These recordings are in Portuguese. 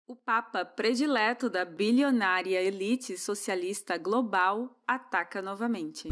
O papa predileto da bilionária elite socialista global ataca novamente.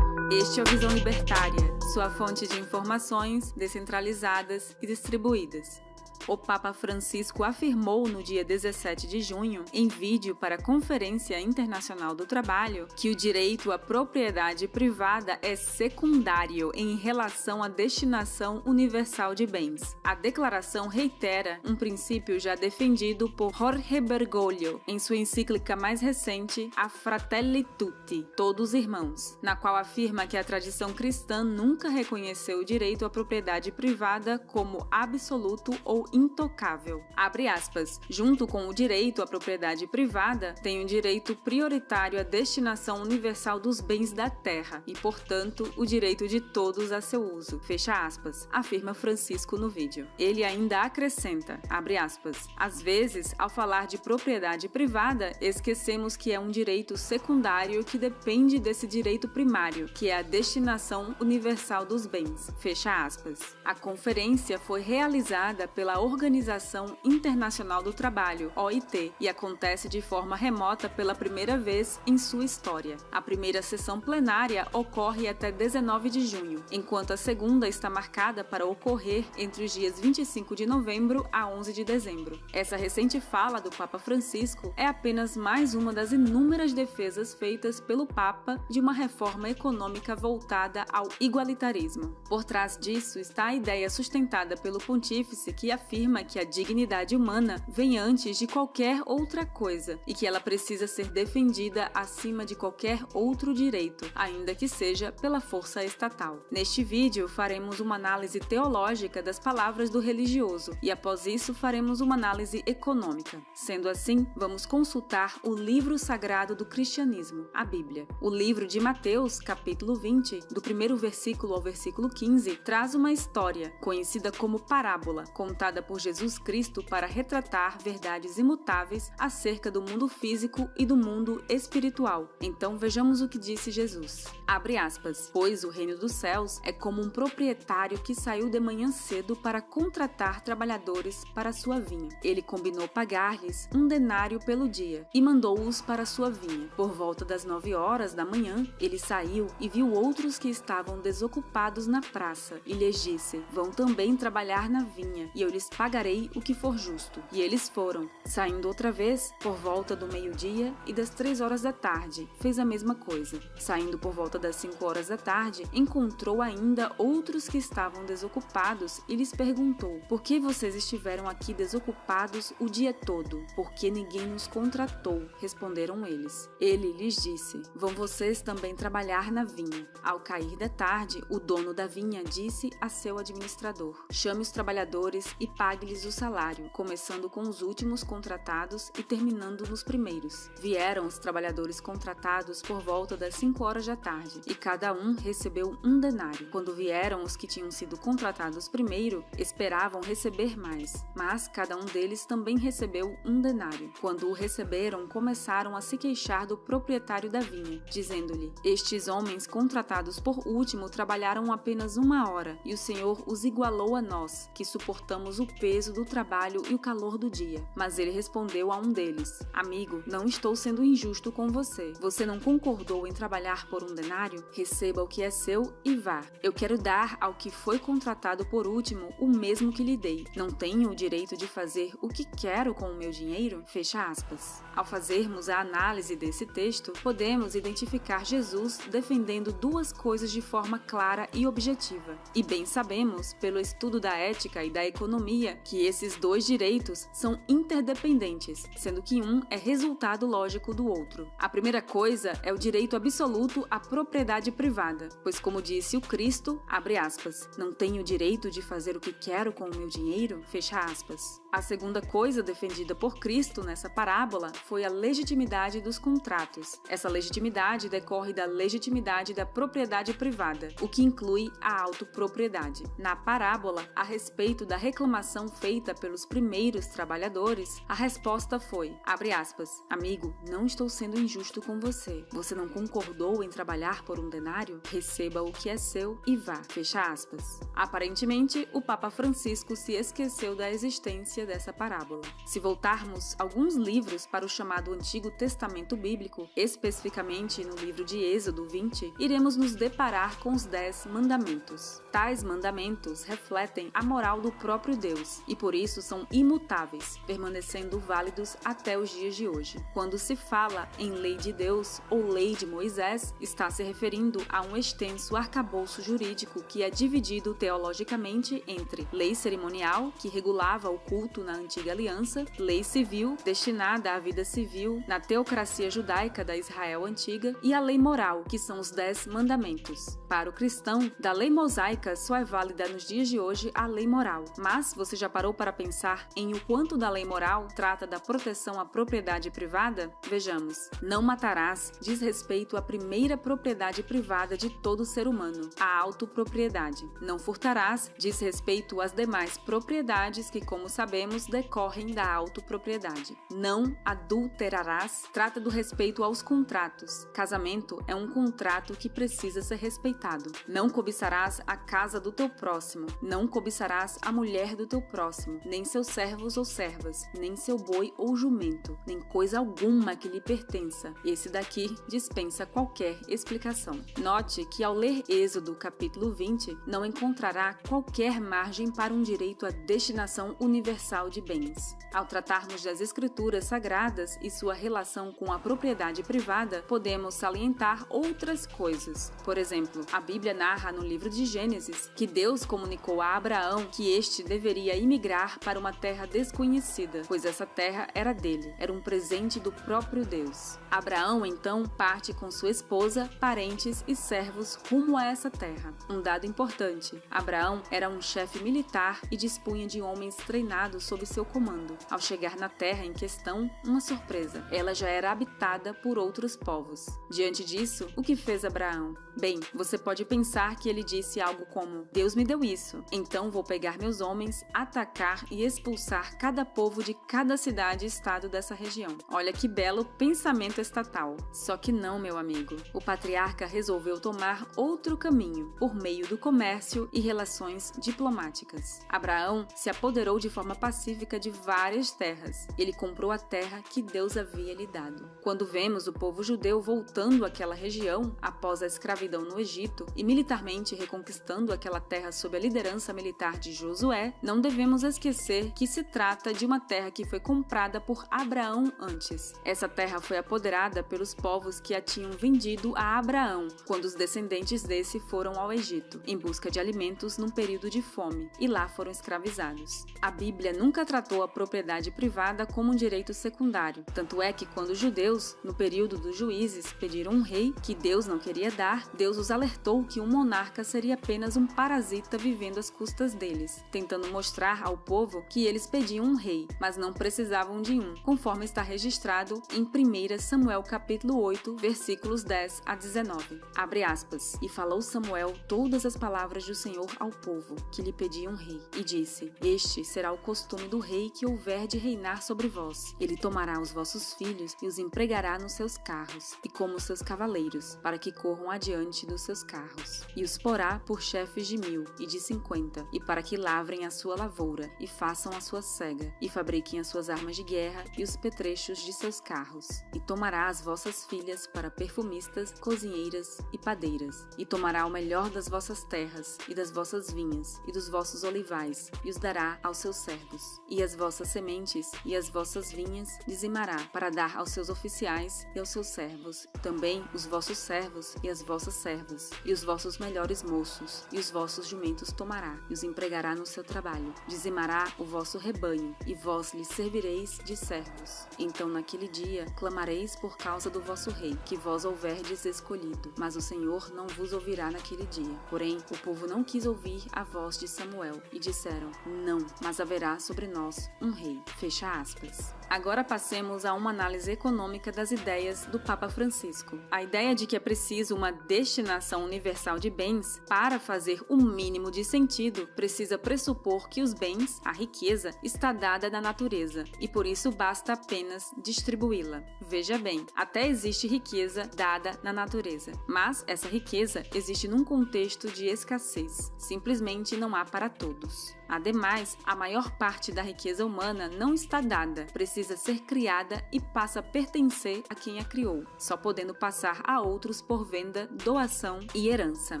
Este é o Visão Libertária, sua fonte de informações descentralizadas e distribuídas. O Papa Francisco afirmou no dia 17 de junho, em vídeo para a Conferência Internacional do Trabalho, que o direito à propriedade privada é secundário em relação à destinação universal de bens. A declaração reitera um princípio já defendido por Jorge Bergoglio em sua encíclica mais recente, A Fratelli Tutti, Todos Irmãos, na qual afirma que a tradição cristã nunca reconheceu o direito à propriedade privada como absoluto ou intocável. Abre aspas. Junto com o direito à propriedade privada, tem o direito prioritário à destinação universal dos bens da terra e, portanto, o direito de todos a seu uso. Fecha aspas, afirma Francisco no vídeo. Ele ainda acrescenta, abre aspas, às vezes, ao falar de propriedade privada, esquecemos que é um direito secundário que depende desse direito primário, que é a destinação universal dos bens. Fecha aspas. A conferência foi realizada pela Organização Internacional do Trabalho, OIT, e acontece de forma remota pela primeira vez em sua história. A primeira sessão plenária ocorre até 19 de junho, enquanto a segunda está marcada para ocorrer entre os dias 25 de novembro a 11 de dezembro. Essa recente fala do Papa Francisco é apenas mais uma das inúmeras defesas feitas pelo Papa de uma reforma econômica voltada ao igualitarismo. Por trás disso está a ideia sustentada pelo pontífice que afirma que a dignidade humana vem antes de qualquer outra coisa e que ela precisa ser defendida acima de qualquer outro direito, ainda que seja pela força estatal. Neste vídeo faremos uma análise teológica das palavras do religioso e após isso faremos uma análise econômica. Sendo assim, vamos consultar o livro sagrado do cristianismo, a Bíblia. O livro de Mateus, capítulo 20, do primeiro versículo ao versículo 15, traz uma história, conhecida como parábola, contada por Jesus Cristo para retratar verdades imutáveis acerca do mundo físico e do mundo espiritual. Então vejamos o que disse Jesus. Abre aspas. Pois o reino dos céus é como um proprietário que saiu de manhã cedo para contratar trabalhadores para sua vinha. Ele combinou pagar-lhes 1 denário pelo dia e mandou-os para sua vinha. Por volta das 9 horas da manhã, ele saiu e viu outros que estavam desocupados na praça e lhes disse, vão também trabalhar na vinha e eu lhes pagarei o que for justo. E eles foram. Saindo outra vez, por volta do meio-dia e das 3 horas da tarde, fez a mesma coisa. Saindo por volta das 5 horas da tarde, encontrou ainda outros que estavam desocupados e lhes perguntou, por que vocês estiveram aqui desocupados o dia todo? Porque ninguém nos contratou, responderam eles. Ele lhes disse, vão vocês também trabalhar na vinha. Ao cair da tarde, o dono da vinha disse a seu administrador, chame os trabalhadores e pague-lhes o salário, começando com os últimos contratados e terminando nos primeiros. Vieram os trabalhadores contratados por volta das 5 horas da tarde, e cada um recebeu 1 denário. Quando vieram os que tinham sido contratados primeiro, esperavam receber mais, mas cada um deles também recebeu 1 denário. Quando o receberam, começaram a se queixar do proprietário da vinha, dizendo-lhe, estes homens contratados por último trabalharam apenas 1 hora, e o Senhor os igualou a nós, que suportamos o peso do trabalho e o calor do dia. Mas ele respondeu a um deles, amigo, não estou sendo injusto com você. Você não concordou em trabalhar por 1 denário? Receba o que é seu e vá. Eu quero dar ao que foi contratado por último o mesmo que lhe dei. Não tenho o direito de fazer o que quero com o meu dinheiro? Fecha aspas. Ao fazermos a análise desse texto, podemos identificar Jesus defendendo 2 coisas de forma clara e objetiva. E bem sabemos, pelo estudo da ética e da economia, que esses 2 direitos são interdependentes, sendo que um é resultado lógico do outro. A primeira coisa é o direito absoluto à propriedade privada, pois como disse o Cristo, abre aspas, não tenho o direito de fazer o que quero com o meu dinheiro, fecha aspas. A segunda coisa defendida por Cristo nessa parábola foi a legitimidade dos contratos. Essa legitimidade decorre da legitimidade da propriedade privada, o que inclui a autopropriedade. Na parábola, a respeito da reclamação afirmação feita pelos primeiros trabalhadores, a resposta foi, abre aspas, amigo, não estou sendo injusto com você. Você não concordou em trabalhar por um denário? Receba o que é seu e vá, fecha aspas. Aparentemente, o Papa Francisco se esqueceu da existência dessa parábola. Se voltarmos alguns livros para o chamado Antigo Testamento Bíblico, especificamente no livro de Êxodo 20, iremos nos deparar com os 10 mandamentos. Tais mandamentos refletem a moral do próprio Deus e por isso são imutáveis, permanecendo válidos até os dias de hoje. Quando se fala em lei de Deus ou lei de Moisés, está se referindo a um extenso arcabouço jurídico que é dividido teologicamente entre lei cerimonial, que regulava o culto na antiga aliança, lei civil, destinada à vida civil na teocracia judaica da Israel antiga, e a lei moral, que são os 10 mandamentos. Para o cristão, da lei mosaica só é válida nos dias de hoje a lei moral. Mas você já parou para pensar em o quanto da lei moral trata da proteção à propriedade privada? Vejamos. Não matarás diz respeito à primeira propriedade privada de todo ser humano, a autopropriedade. Não furtarás diz respeito às demais propriedades que, como sabemos, decorrem da autopropriedade. Não adulterarás trata do respeito aos contratos. Casamento é um contrato que precisa ser respeitado. Não cobiçarás a casa do teu próximo. Não cobiçarás a mulher do teu próximo, nem seus servos ou servas, nem seu boi ou jumento, nem coisa alguma que lhe pertença. Esse daqui dispensa qualquer explicação. Note que ao ler Êxodo capítulo 20, não encontrará qualquer margem para um direito à destinação universal de bens. Ao tratarmos das escrituras sagradas e sua relação com a propriedade privada, podemos salientar outras coisas. Por exemplo, a Bíblia narra no livro de Gênesis que Deus comunicou a Abraão que este deveria imigrar para uma terra desconhecida, pois essa terra era dele, era um presente do próprio Deus. Abraão, então, parte com sua esposa, parentes e servos rumo a essa terra. Um dado importante, Abraão era um chefe militar e dispunha de homens treinados sob seu comando. Ao chegar na terra em questão, uma surpresa, ela já era habitada por outros povos. Diante disso, o que fez Abraão? Bem, você pode pensar que ele disse algo como, Deus me deu isso, então vou pegar meus homens, atacar e expulsar cada povo de cada cidade e estado dessa região. Olha que belo pensamento estatal. Só que não, meu amigo. O patriarca resolveu tomar outro caminho, por meio do comércio e relações diplomáticas. Abraão se apoderou de forma pacífica de várias terras. Ele comprou a terra que Deus havia lhe dado. Quando vemos o povo judeu voltando àquela região, após a escravidão no Egito, e militarmente reconquistando aquela terra sob a liderança militar de Josué, não devemos esquecer que se trata de uma terra que foi comprada por Abraão antes. Essa terra foi apoderada pelos povos que a tinham vendido a Abraão, quando os descendentes desse foram ao Egito, em busca de alimentos num período de fome, e lá foram escravizados. A Bíblia nunca tratou a propriedade privada como um direito secundário, tanto é que quando os judeus, no período dos juízes, pediram um rei que Deus não queria dar, Deus os alertou que um monarca seria apenas um parasita vivendo às custas deles, tentando mostrar ao povo que eles pediam um rei, mas não precisavam de um, conforme está registrado em 1 Samuel capítulo 8, versículos 10 a 19. Abre aspas. E falou Samuel todas as palavras do Senhor ao povo, que lhe pediam um rei, e disse, este será o costume do rei que houver de reinar sobre vós. Ele tomará os vossos filhos e os empregará nos seus carros, e como seus cavaleiros, para que corram adiante dos seus carros, e os porá por chefes de 1000 e de 50, e para que lavrem a sua lavoura, e façam a sua cega, e fabriquem as suas armas de guerra e os petrechos de seus carros. E tomará as vossas filhas para perfumistas, cozinheiras e padeiras, e tomará o melhor das vossas terras, e das vossas vinhas, e dos vossos olivais, e os dará aos seus servos. E as vossas sementes e as vossas vinhas dizimará, para dar aos seus oficiais e aos seus servos, também os vossos servos e as vossas servas, e os vossos melhores moços, e os vossos jumentos tomará, e os empregará no seu trabalho. Dizimará o vosso rebanho, e vós lhe servireis de servos. Então naquele dia clamareis por causa do vosso rei, que vós houverdes escolhido, mas o Senhor não vos ouvirá naquele dia. Porém, o povo não quis ouvir a voz de Samuel, e disseram, não, mas haverá sobre nós um rei. Fecha aspas. Agora passemos a uma análise econômica das ideias do Papa Francisco. A ideia de que é preciso uma destinação universal de bens para fazer o mínimo de sentido precisa pressupor que os bens, a riqueza, está dada da natureza e por isso basta apenas distribuí-la. Veja bem, até existe riqueza dada na natureza, mas essa riqueza existe num contexto de escassez. Simplesmente não há para todos. Ademais, a maior parte da riqueza humana não está dada, precisa ser criada e passa a pertencer a quem a criou, só podendo passar a outros por venda, doação e herança.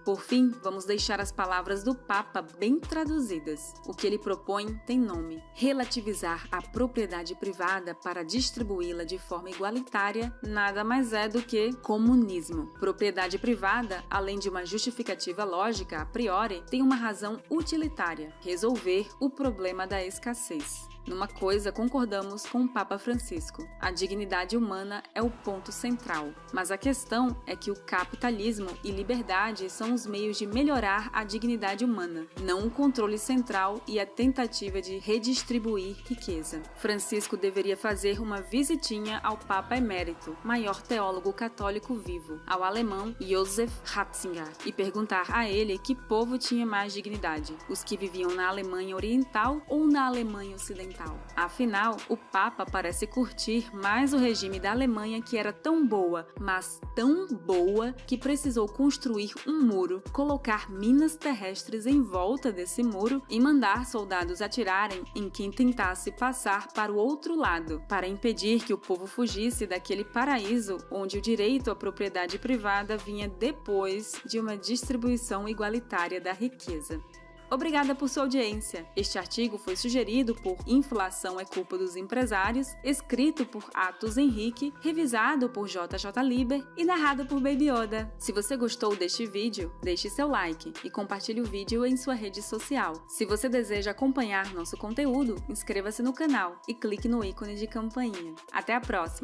Por fim, vamos deixar as palavras do Papa bem traduzidas. O que ele propõe tem nome: relativizar a propriedade privada para distribuí-la de forma igualitária nada mais é do que comunismo. Propriedade privada, além de uma justificativa lógica a priori, tem uma razão utilitária: resolver o problema da escassez. Numa coisa concordamos com o Papa Francisco: a dignidade humana é o ponto central. Mas a questão é que o capitalismo e liberdade são os meios de melhorar a dignidade humana, não o controle central e a tentativa de redistribuir riqueza. Francisco deveria fazer uma visitinha ao Papa Emérito, maior teólogo católico vivo, ao alemão Joseph Ratzinger, e perguntar a ele que povo tinha mais dignidade, os que viviam na Alemanha Oriental ou na Alemanha Ocidental. Afinal, o Papa parece curtir mais o regime da Alemanha, que era tão boa, mas tão boa, que precisou construir um muro, colocar minas terrestres em volta desse muro e mandar soldados atirarem em quem tentasse passar para o outro lado, para impedir que o povo fugisse daquele paraíso onde o direito à propriedade privada vinha depois de uma distribuição igualitária da riqueza. Obrigada por sua audiência. Este artigo foi sugerido por Inflação é Culpa dos Empresários, escrito por Atos Henrique, revisado por JJ Liber e narrado por Baby Yoda. Se você gostou deste vídeo, deixe seu like e compartilhe o vídeo em sua rede social. Se você deseja acompanhar nosso conteúdo, inscreva-se no canal e clique no ícone de campainha. Até a próxima!